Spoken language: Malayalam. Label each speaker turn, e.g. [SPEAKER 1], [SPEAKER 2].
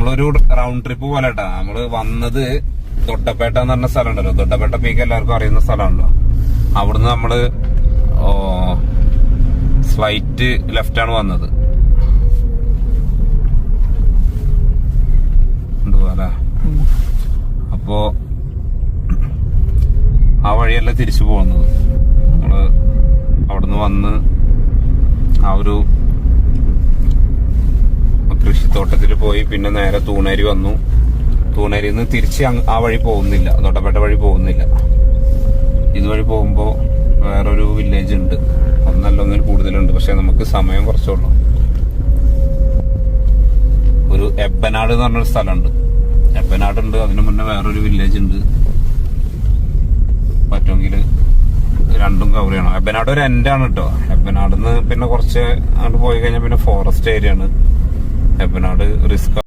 [SPEAKER 1] നമ്മളൊരു റൗണ്ട് ട്രിപ്പ് പോലെ കേട്ടാ. നമ്മള് വന്നത് തൊട്ടപ്പേട്ട എന്ന് പറഞ്ഞ സ്ഥലം ഉണ്ടല്ലോ, തൊട്ടപ്പേട്ട പീക്ക് എല്ലാവർക്കും അറിയുന്ന സ്ഥലമാണല്ലോ. അവിടുന്ന് നമ്മള് സ്ലൈറ്റ് ലെഫ്റ്റാണ് വന്നത്. അല്ലേ? അപ്പോ ആ വഴിയല്ല തിരിച്ചു പോകുന്നത്. നമ്മള് അവിടുന്ന് വന്ന് ആ ഒരു കൃഷിത്തോട്ടത്തിൽ പോയി പിന്നെ നേരെ തൂണേരി വന്നു. തൂണേരിയിൽ നിന്ന് തിരിച്ച് ആ വഴി പോകുന്നില്ല, തൊട്ടപ്പേട്ട വഴി പോകുന്നില്ല. ഇതുവഴി പോകുമ്പോ വേറൊരു വില്ലേജ് ഉണ്ട്, ഒന്നൊന്നിൽ കൂടുതലുണ്ട്. പക്ഷെ നമുക്ക് സമയം കുറച്ചുള്ളൂ. ഒരു എബ്ബനാട് എന്ന് പറഞ്ഞൊരു സ്ഥലമുണ്ട്. എബ്ബനാട് ഉണ്ട്, അതിനു മുന്നേ വേറൊരു വില്ലേജ് ഉണ്ട്. പറ്റുമെങ്കിൽ രണ്ടും കവർ ചെയ്യണം. എബ്ബനാട് ഒരു എൻഡാണ് കേട്ടോ. എബ്ബനാട് നിന്ന് പിന്നെ കുറച്ച് അങ്ങോട്ട് പോയി കഴിഞ്ഞാൽ പിന്നെ ഫോറസ്റ്റ് ഏരിയ ആണ്. എബ്ബനാട് റിസ്ക്